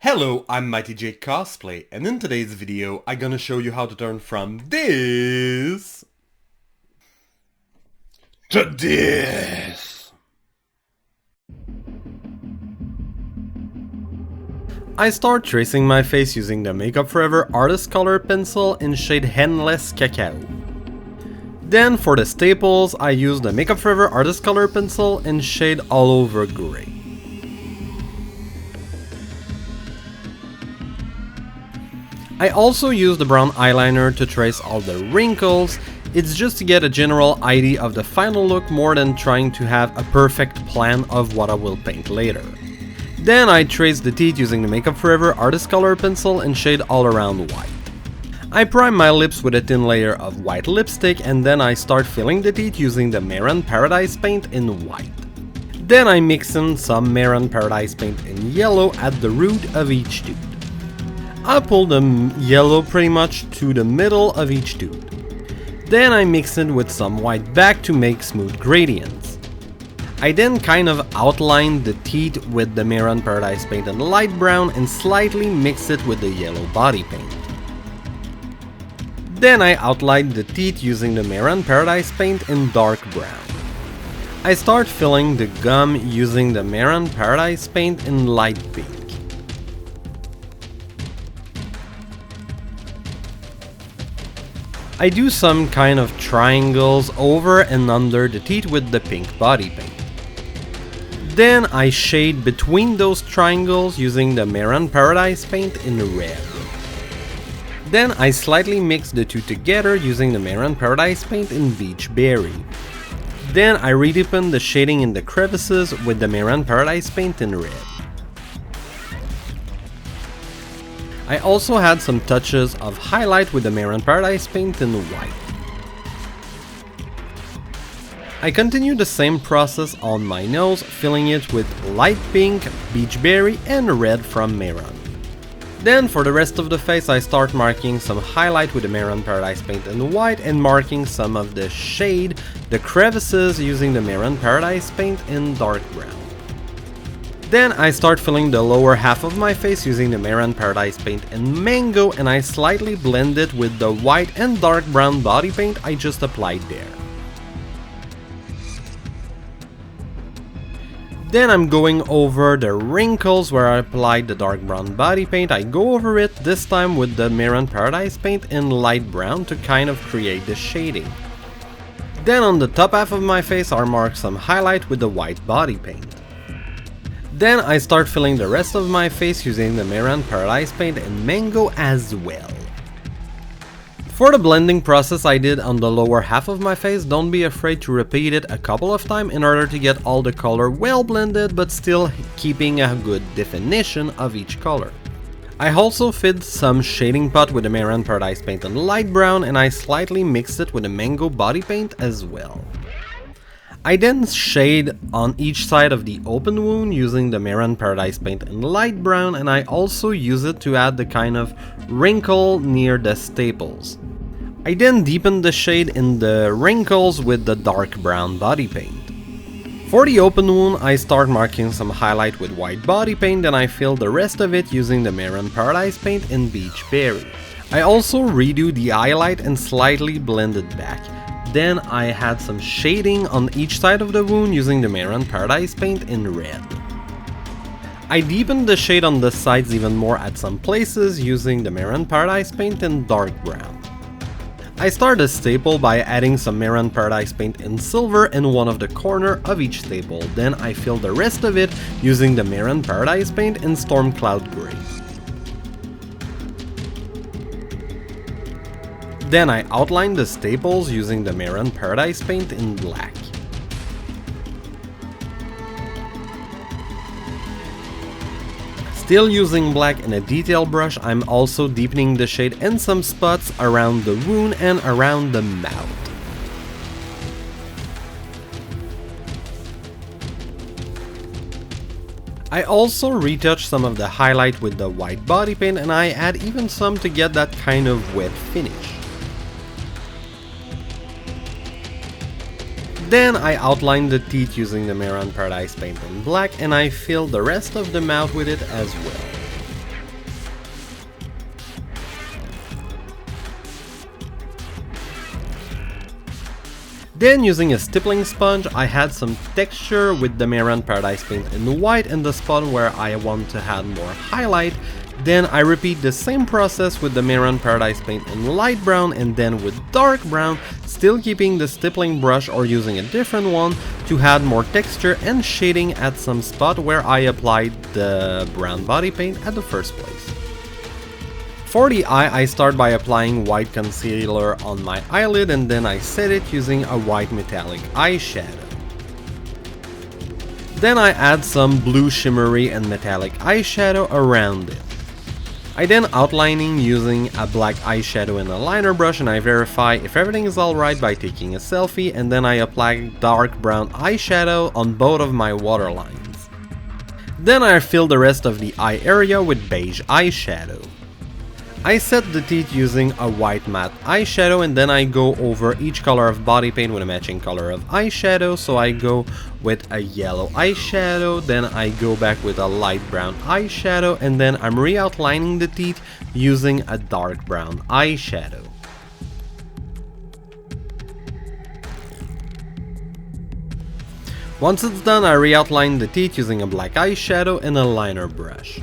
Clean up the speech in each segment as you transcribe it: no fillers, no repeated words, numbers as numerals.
Hello, I'm Mighty J Cosplay, and in today's video I'm gonna show you how to turn from this to this. I start tracing my face using the Makeup Forever Artist Color Pencil in shade Endless Cacao. Then for the staples, I use the Makeup Forever Artist Color Pencil in shade All Over Gray. I also use the brown eyeliner to trace all the wrinkles. It's just to get a general idea of the final look more than trying to have a perfect plan of what I will paint later. Then I trace the teeth using the Makeup Forever Artist Color Pencil in shade All Around White. I prime my lips with a thin layer of white lipstick, and then I start filling the teeth using the Maran Paradise paint in white. Then I mix in some Maran Paradise paint in yellow at the root of each tooth. I pull the yellow pretty much to the middle of each tooth. Then I mix it with some white back to make smooth gradients. I then kind of outline the teeth with the Maran Paradise paint in light brown and slightly mix it with the yellow body paint. Then I outline the teeth using the Maran Paradise paint in dark brown. I start filling the gum using the Maran Paradise paint in light pink. I do some kind of triangles over and under the teeth with the pink body paint. Then I shade between those triangles using the Maran Paradise paint in red. Then I slightly mix the two together using the Maran Paradise paint in Beach Berry. Then I redeepen the shading in the crevices with the Maran Paradise paint in red. I also had some touches of highlight with the Maran Paradise paint in white. I continue the same process on my nose, filling it with light pink, beach berry and red from Maran. Then for the rest of the face I start marking some highlight with the Maran Paradise paint in white and marking some of the shade, the crevices using the Maran Paradise paint in dark brown. Then I start filling the lower half of my face using the Maran Paradise paint in mango, and I slightly blend it with the white and dark brown body paint I just applied there. Then I'm going over the wrinkles where I applied the dark brown body paint. I go over it, this time with the Maran Paradise paint in light brown to kind of create the shading. Then on the top half of my face I mark some highlight with the white body paint. Then I start filling the rest of my face using the Maran Paradise paint in mango as well. For the blending process I did on the lower half of my face, don't be afraid to repeat it a couple of times in order to get all the color well blended but still keeping a good definition of each color. I also filled some shading pot with the Maran Paradise paint in light brown, and I slightly mixed it with the mango body paint as well. I then shade on each side of the open wound using the Maran Paradise paint in light brown, and I also use it to add the kind of wrinkle near the staples. I then deepen the shade in the wrinkles with the dark brown body paint. For the open wound I start marking some highlight with white body paint, and I fill the rest of it using the Maran Paradise paint in Beach Berry. I also redo the highlight and slightly blend it back. Then I had some shading on each side of the wound using the Maran Paradise paint in red. I deepened the shade on the sides even more at some places using the Maran Paradise paint in dark brown. I start a staple by adding some Maran Paradise paint in silver in one of the corners of each staple. Then I fill the rest of it using the Maran Paradise paint in Storm Cloud Gray. Then I outline the staples using the Maran Paradise paint in black. Still using black and a detail brush, I'm also deepening the shade in some spots around the wound and around the mouth. I also retouch some of the highlight with the white body paint, and I add even some to get that kind of wet finish. Then I outline the teeth using the Maran Paradise paint in black, and I fill the rest of the mouth with it as well. Then using a stippling sponge, I had some texture with the Mayron Paradise paint in white in the spot where I want to add more highlight. Then I repeat the same process with the Mayron Paradise paint in light brown and then with dark brown, still keeping the stippling brush or using a different one to add more texture and shading at some spot where I applied the brown body paint at the first place. For the eye, I start by applying white concealer on my eyelid and then I set it using a white metallic eyeshadow. Then I add some blue shimmery and metallic eyeshadow around it. I then outlining using a black eyeshadow and a liner brush, and I verify if everything is alright by taking a selfie, and then I apply dark brown eyeshadow on both of my waterlines. Then I fill the rest of the eye area with beige eyeshadow. I set the teeth using a white matte eyeshadow and then I go over each color of body paint with a matching color of eyeshadow. So I go with a yellow eyeshadow, then I go back with a light brown eyeshadow, and then I'm re-outlining the teeth using a dark brown eyeshadow. Once it's done, I re-outline the teeth using a black eyeshadow and a liner brush.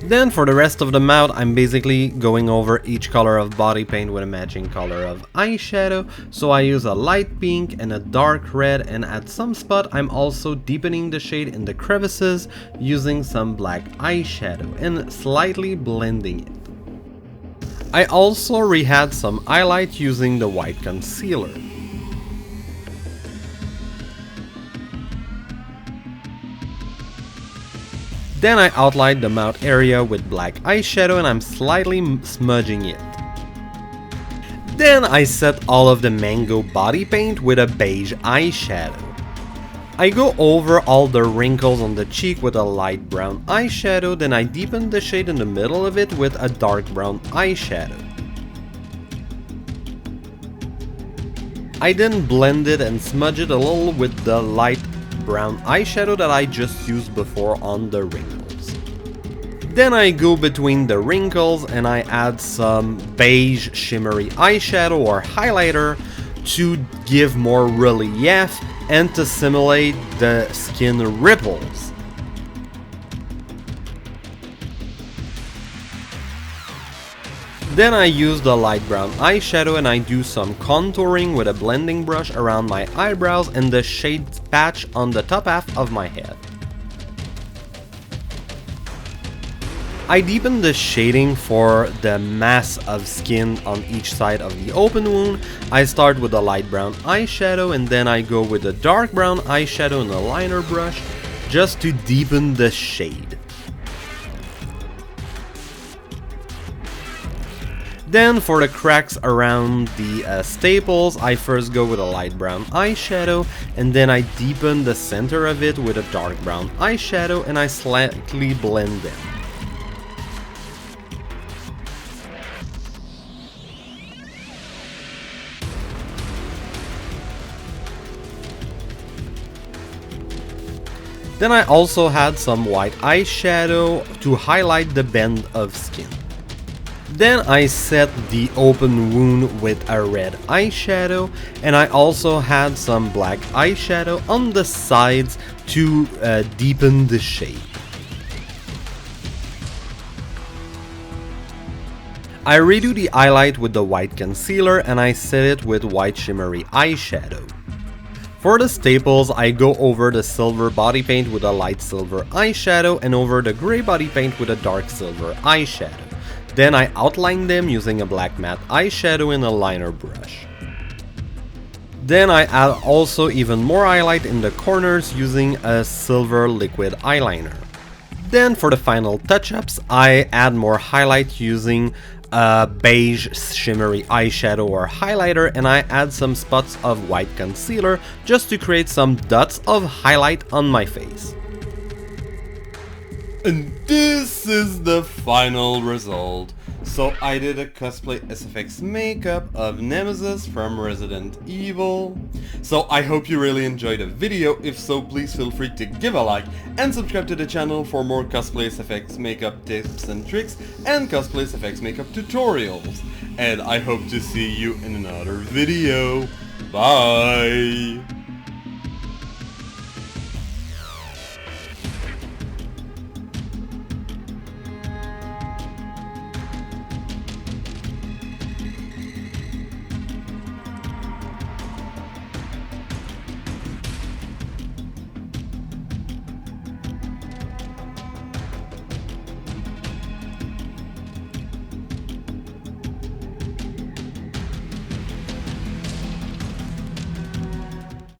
Then for the rest of the mouth, I'm basically going over each color of body paint with a matching color of eyeshadow. So I use a light pink and a dark red, and at some spot I'm also deepening the shade in the crevices using some black eyeshadow and slightly blending it. I also re-had some highlight using the white concealer. Then I outlined the mouth area with black eyeshadow and I'm slightly smudging it. Then I set all of the mango body paint with a beige eyeshadow. I go over all the wrinkles on the cheek with a light brown eyeshadow, then I deepen the shade in the middle of it with a dark brown eyeshadow. I then blend it and smudge it a little with the light brown eyeshadow that I just used before on the wrinkles. Then I go between the wrinkles and I add some beige shimmery eyeshadow or highlighter to give more relief and to simulate the skin ripples. Then I use the light brown eyeshadow and I do some contouring with a blending brush around my eyebrows and the shade patch on the top half of my head. I deepen the shading for the mass of skin on each side of the open wound. I start with a light brown eyeshadow and then I go with a dark brown eyeshadow and a liner brush just to deepen the shade. Then for the cracks around the staples, I first go with a light brown eyeshadow and then I deepen the center of it with a dark brown eyeshadow and I slightly blend them. Then I also had some white eyeshadow to highlight the bend of skin. Then I set the open wound with a red eyeshadow and I also had some black eyeshadow on the sides to deepen the shade. I redo the highlight with the white concealer and I set it with white shimmery eyeshadow. For the staples, I go over the silver body paint with a light silver eyeshadow and over the gray body paint with a dark silver eyeshadow. Then I outline them using a black matte eyeshadow and a liner brush. Then I add also even more highlight in the corners using a silver liquid eyeliner. Then for the final touch-ups, I add more highlight using a beige shimmery eyeshadow or highlighter and I add some spots of white concealer just to create some dots of highlight on my face. And this is the final result. So I did a cosplay SFX makeup of Nemesis from Resident Evil. So I hope you really enjoyed the video. If so, please feel free to give a like and subscribe to the channel for more cosplay SFX makeup tips and tricks and cosplay SFX makeup tutorials. And I hope to see you in another video. Bye!